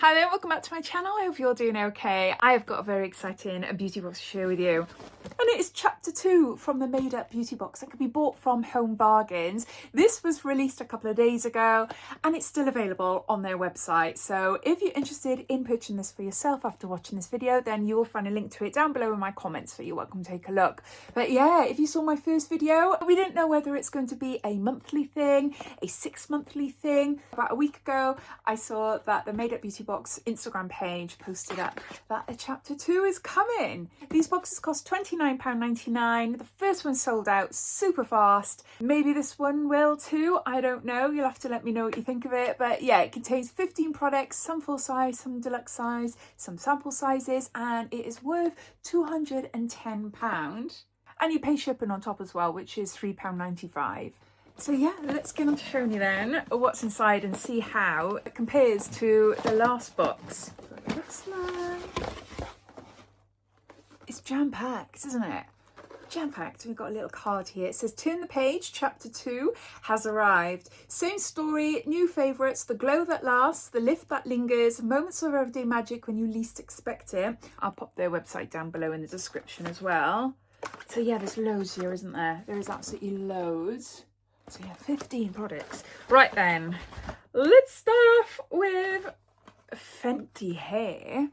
Hi there, welcome back to my channel. I hope you're doing okay. I have got a very exciting beauty box to share with you. And it is chapter 2 from the Madeup beauty box that can be bought from Home Bargains. This was released a couple of days ago and it's still available on their website. So if you're interested in purchasing this for yourself after watching this video, then you will find a link to it down below in my comments, so you're welcome to take a look. But yeah, if you saw my first video, we didn't know whether it's going to be a monthly thing, a 6-monthly thing. About a week ago, I saw that the Madeup beauty box Instagram page posted up that a chapter 2 is coming. These boxes cost £29.99. The first one sold out super fast. Maybe this one will too, I don't know. You'll have to let me know what you think of it. But yeah, it contains 15 products, some full size, some deluxe size, some sample sizes, and it is worth £210. And you pay shipping on top as well, which is £3.95. So yeah, let's get on to showing you then what's inside and see how it compares to the last box. It looks like it's jam-packed, isn't it? Jam-packed. We've got a little card here. It says, turn the page, chapter 2 has arrived. Same story, new favourites, the glow that lasts, the lift that lingers, moments of everyday magic when you least expect it. I'll pop their website down below in the description as well. So yeah, there's loads here, isn't there? There is absolutely loads. So yeah, 15 products. Right then, let's start off with Fenty hair.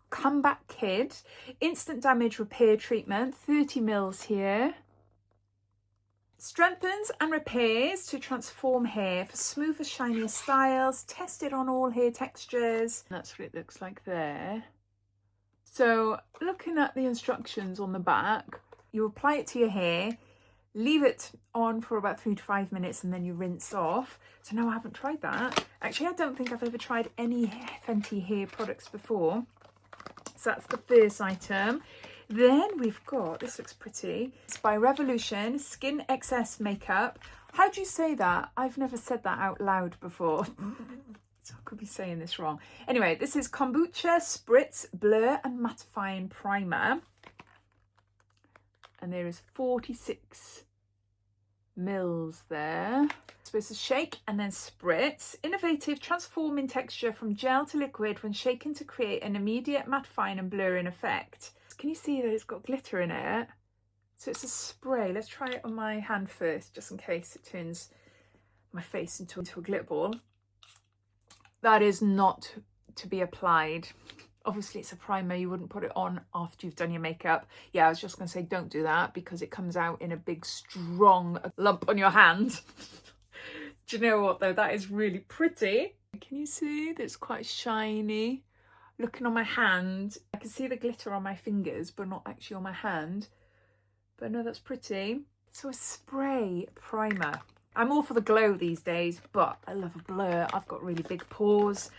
Comeback Kid. Instant damage repair treatment, 30 mils here. Strengthens and repairs to transform hair for smoother, shinier styles. Tested on all hair textures. That's what it looks like there. So looking at the instructions on the back, you apply it to your hair, leave it on for about 3 to 5 minutes, and then you rinse off. So no, I haven't tried that. Actually, I don't think I've ever tried any Fenty hair products before. So that's the first item. Then we've got, this looks pretty. It's by Revolution, Skin Excess Makeup. How do you say that? I've never said that out loud before. So I could be saying this wrong. Anyway, this is Kombucha Spritz Blur and Mattifying Primer. And there is 46 mils there. Supposed to shake and then spritz. Innovative, transforming texture from gel to liquid when shaken to create an immediate mattifying and blurring effect. Can you see that it's got glitter in it? So it's a spray. Let's try it on my hand first, just in case it turns my face into a glitter ball. That is not to be applied. Obviously it's a primer, you wouldn't put it on after you've done your makeup. Yeah, I was just going to say don't do that because it comes out in a big strong lump on your hand. Do you know what though, that is really pretty. Can you see that it's quite shiny? Looking on my hand, I can see the glitter on my fingers but not actually on my hand. But no, that's pretty. So a spray primer. I'm all for the glow these days, but I love a blur. I've got really big pores.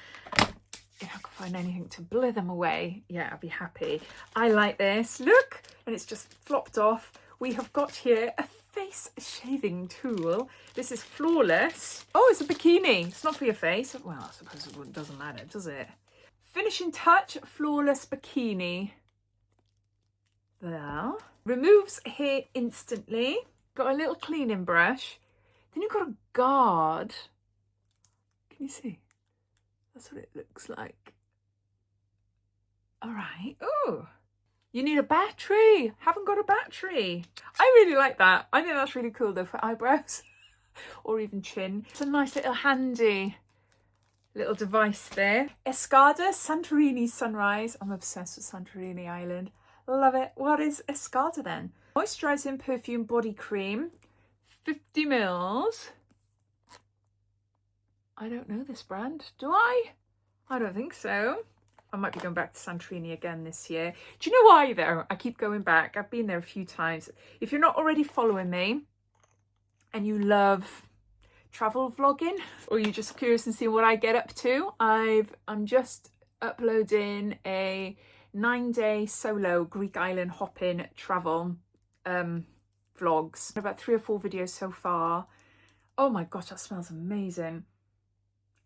If I could find anything to blur them away, yeah, I'd be happy. I like this, look, and it's just flopped off. We have got here a face shaving tool. This is Flawless. Oh, it's a bikini. It's not for your face. Well, I suppose it doesn't matter, does it? Finishing touch, Flawless Bikini. There. Removes hair instantly. Got a little cleaning brush. Then you've got a guard. Can you see? That's what it looks like. All right. Oh, you need a battery. Haven't got a battery. I really like that. I think that's really cool though for eyebrows or even chin. It's a nice little handy little device there. Escada Santorini Sunrise. I'm obsessed with Santorini Island. Love it. What is Escada then? Moisturising perfume body cream. 50 mils. I don't know this brand, do I? I don't think so. I might be going back to Santorini again this year. Do you know why though? I keep going back. I've been there a few times. If you're not already following me and you love travel vlogging or you're just curious and seeing what I get up to, I'm just uploading a 9-day solo Greek island hopping travel vlogs. About 3 or 4 videos so far. Oh my gosh, that smells amazing.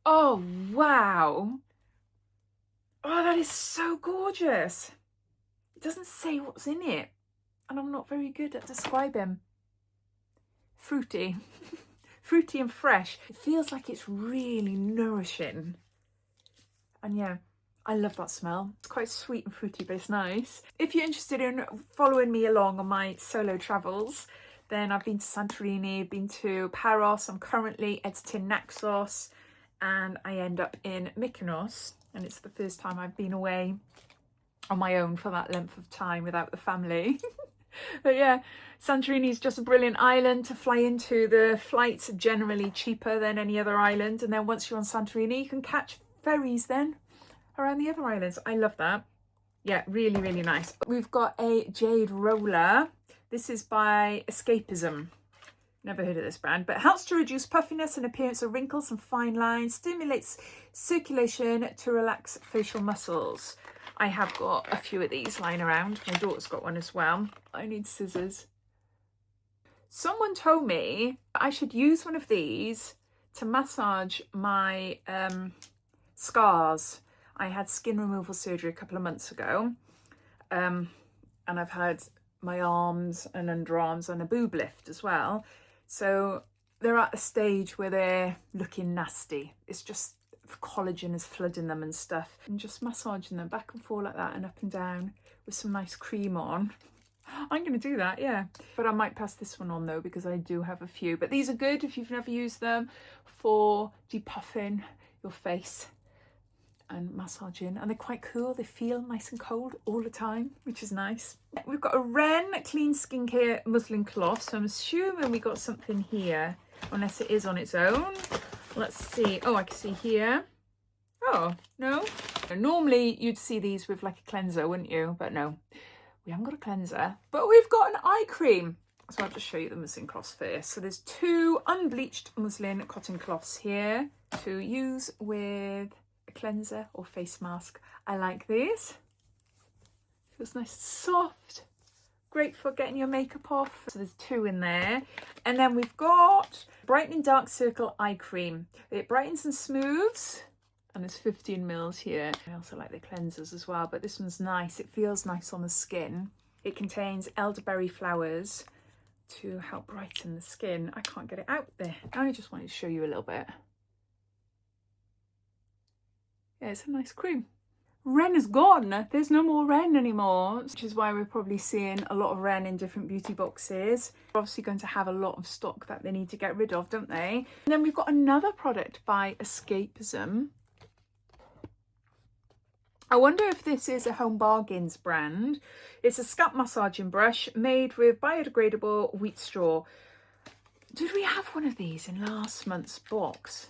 Oh, wow. Oh, that is so gorgeous. It doesn't say what's in it. And I'm not very good at describing. Fruity. Fruity and fresh. It feels like it's really nourishing. And yeah, I love that smell. It's quite sweet and fruity, but it's nice. If you're interested in following me along on my solo travels, then I've been to Santorini, been to Paros, I'm currently editing Naxos, and I end up in Mykonos. And it's the first time I've been away on my own for that length of time without the family. But yeah, Santorini is just a brilliant island to fly into. The flights are generally cheaper than any other island. And then once you're on Santorini, you can catch ferries then around the other islands. I love that. Yeah, really, really nice. We've got a jade roller. This is by Escapism. Never heard of this brand, but helps to reduce puffiness and appearance of wrinkles and fine lines, stimulates circulation to relax facial muscles. I have got a few of these lying around. My daughter's got one as well. I need scissors. Someone told me I should use one of these to massage my scars. I had skin removal surgery a couple of months ago, and I've had my arms and underarms and a boob lift as well. So they're at a stage where they're looking nasty. It's just collagen is flooding them and stuff, and just massaging them back and forth like that and up and down with some nice cream on. I'm going to do that, yeah. But I might pass this one on though, because I do have a few. But these are good if you've never used them, for depuffing your face and massaging. And they're quite cool. They feel nice and cold all the time, which is nice. We've got a Ren Clean Skincare muslin cloth. So I'm assuming we got something here, unless it is on its own. Let's see. Oh, I can see here. Oh, no. Normally you'd see these with like a cleanser, wouldn't you? But no, we haven't got a cleanser. But we've got an eye cream. So I'll just show you the muslin cloths first. So there's 2 unbleached muslin cotton cloths here to use with a cleanser or face mask. I like these. Feels nice and soft. Great for getting your makeup off. So there's 2 in there. And then we've got Brightening Dark Circle Eye Cream. It brightens and smooths. And there's 15 mils here. I also like the cleansers as well, but this one's nice. It feels nice on the skin. It contains elderberry flowers to help brighten the skin. I can't get it out there. I only just wanted to show you a little bit. Yeah, it's a nice cream. Ren is gone. There's no more Ren anymore, which is why we're probably seeing a lot of Ren in different beauty boxes. They're obviously going to have a lot of stock that they need to get rid of, don't they? And then we've got another product by Escapism. I wonder if this is a Home Bargains brand. It's a scalp massaging brush made with biodegradable wheat straw. Did we have one of these in last month's box?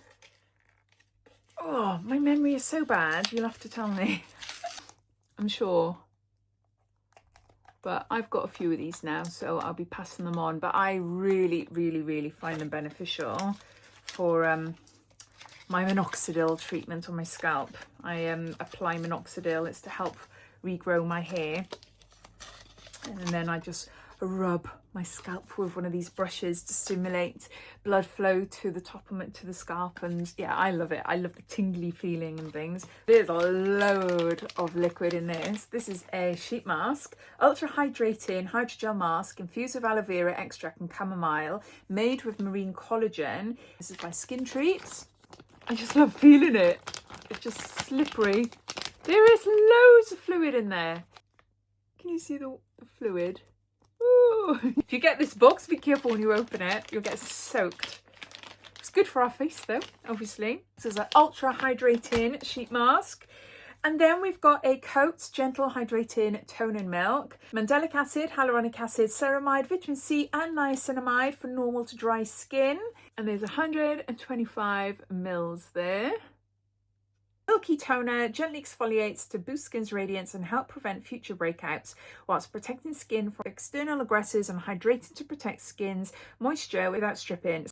Oh, my memory is so bad. You'll have to tell me. I'm sure. But I've got a few of these now, so I'll be passing them on. But I really, really, really find them beneficial for my minoxidil treatment on my scalp. I apply minoxidil. It's to help regrow my hair. And then I just rub my scalp with one of these brushes to stimulate blood flow to the top of it, to the scalp. And yeah, I love it. I love the tingly feeling and things. There's a load of liquid in this. This is a sheet mask, ultra hydrating hydrogel mask infused with aloe vera extract and chamomile, made with marine collagen. This is by Skin Treats. I just love feeling it. It's just slippery. There is loads of fluid in there. Can you see the fluid? Ooh. If you get this box, be careful when you open it. You'll get soaked. It's good for our face though, obviously. This is an ultra hydrating sheet mask. And then we've got a Coats Gentle Hydrating Toning Milk. Mandelic acid, hyaluronic acid, ceramide, vitamin C and niacinamide for normal to dry skin. And there's 125 mils there. Milky toner gently exfoliates to boost skin's radiance and help prevent future breakouts, whilst protecting skin from external aggressors and hydrating to protect skin's moisture without stripping.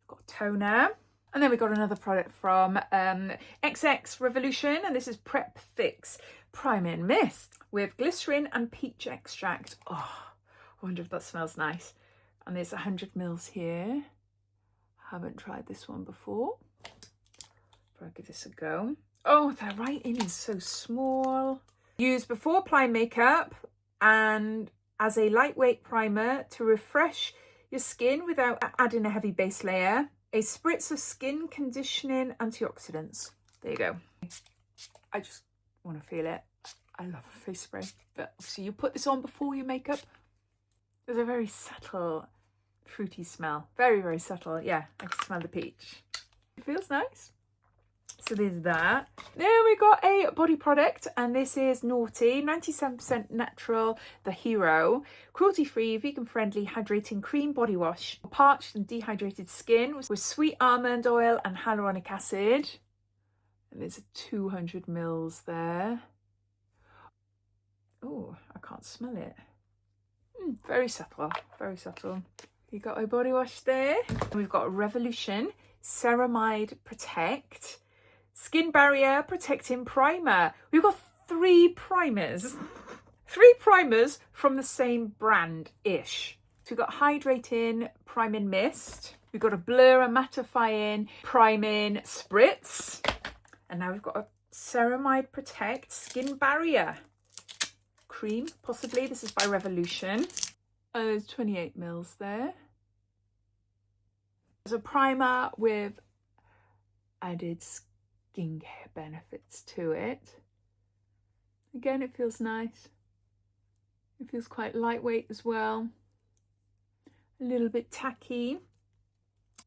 Got toner. And then we got another product from XX Revolution, and this is Prep Fix Priming Mist with glycerin and peach extract. Oh, I wonder if that smells nice. And there's 100 mils here. Haven't tried this one before. I'll give this a go. Oh, the writing is so small. Use before applying makeup and as a lightweight primer to refresh your skin without adding a heavy base layer. A spritz of skin conditioning antioxidants. There you go. I just want to feel it. I love a face spray, but obviously you put this on before your makeup. There's a very subtle fruity smell. Very, very subtle. Yeah, I can smell the peach. It feels nice. So there's that. Then we got a body product, and this is Naughty, 97% natural, the hero. Cruelty-free, vegan-friendly, hydrating cream body wash. Parched and dehydrated skin with sweet almond oil and hyaluronic acid. And there's a 200 mils there. Oh, I can't smell it. Very subtle, very subtle. You got a body wash there. We've got Revolution Ceramide Protect Skin Barrier Protecting Primer. We've got 3 primers. 3 primers from the same brand-ish. So we've got Hydrating Priming Mist. We've got a Blur and Mattifying Priming Spritz. And now we've got a Ceramide Protect Skin Barrier Cream, possibly. This is by Revolution. There's 28 mils there. There's a primer with added skincare benefits to it. Again, it feels nice. It feels quite lightweight as well. A little bit tacky.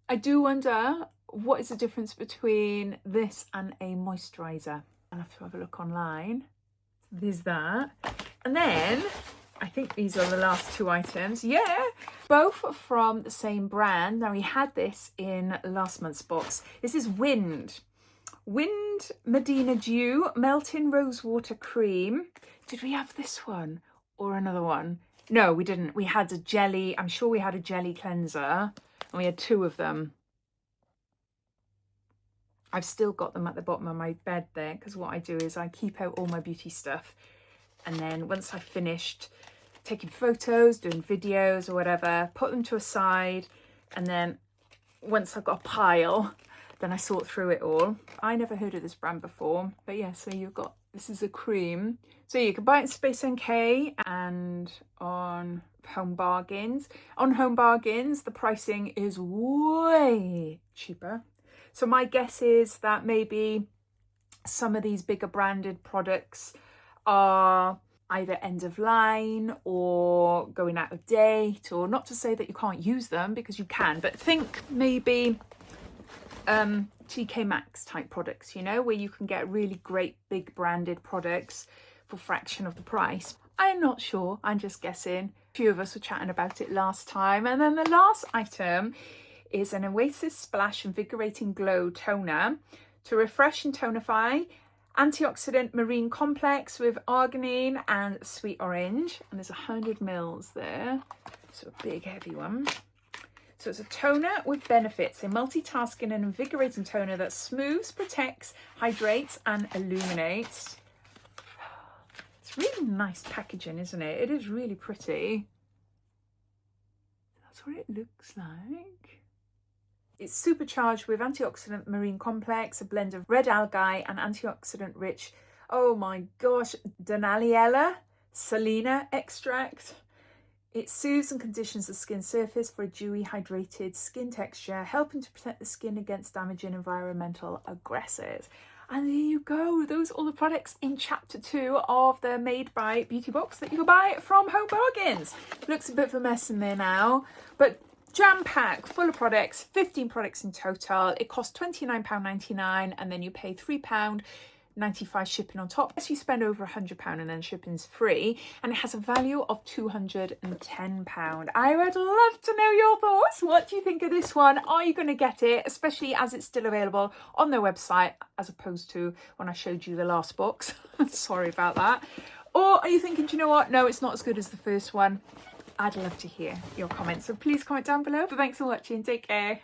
I do wonder what is the difference between this and a moisturiser. I'll have to have a look online. There's that. And then I think these are the last 2 items. Yeah, both from the same brand. Now, we had this in last month's box. This is Wind Medina Dew Melting Rosewater Cream. Did we have this one or another one? No, we didn't. We had a jelly. I'm sure we had a jelly cleanser, and we had 2 of them. I've still got them at the bottom of my bed there, because what I do is I keep out all my beauty stuff, and then once I've finished taking photos, doing videos or whatever, put them to a side, and then once I've got a pile, then I sort through it all. I never heard of this brand before, but yeah, so you've got, this is a cream. So you can buy it in Space NK and on Home Bargains. On Home Bargains, the pricing is way cheaper. So my guess is that maybe some of these bigger branded products are either end of line or going out of date, or not to say that you can't use them, because you can, but think maybe TK Maxx type products, you know, where you can get really great big branded products for a fraction of the price. I'm not sure, I'm just guessing. A few of us were chatting about it last time. And then the last item is an Oasis Splash Invigorating Glow Toner to refresh and tonify. Antioxidant marine complex with arginine and sweet orange. And there's 100 mils there. So a big heavy one. So it's a toner with benefits, a multitasking and invigorating toner that smooths, protects, hydrates and illuminates. It's really nice packaging, isn't it? It is really pretty. That's what it looks like. It's supercharged with antioxidant marine complex, a blend of red algae and antioxidant rich, oh my gosh, Denaliella salina extract. It soothes and conditions the skin surface for a dewy, hydrated skin texture, helping to protect the skin against damaging environmental aggressors. And there you go. Those are all the products in chapter 2 of the Made by Beauty box that you can buy from Home Bargains. Looks a bit of a mess in there now, but jam pack, full of products, 15 products in total. It costs £29.99, and then you pay £3.95 shipping on top. Yes, you spend over £100 and then shipping's free, and it has a value of £210. I would love to know your thoughts. What do you think of this one? Are you going to get it, especially as it's still available on their website, as opposed to when I showed you the last box? Sorry about that. Or are you thinking, do you know what? No, it's not as good as the first one. I'd love to hear your comments, so please comment down below. But thanks for watching. Take care.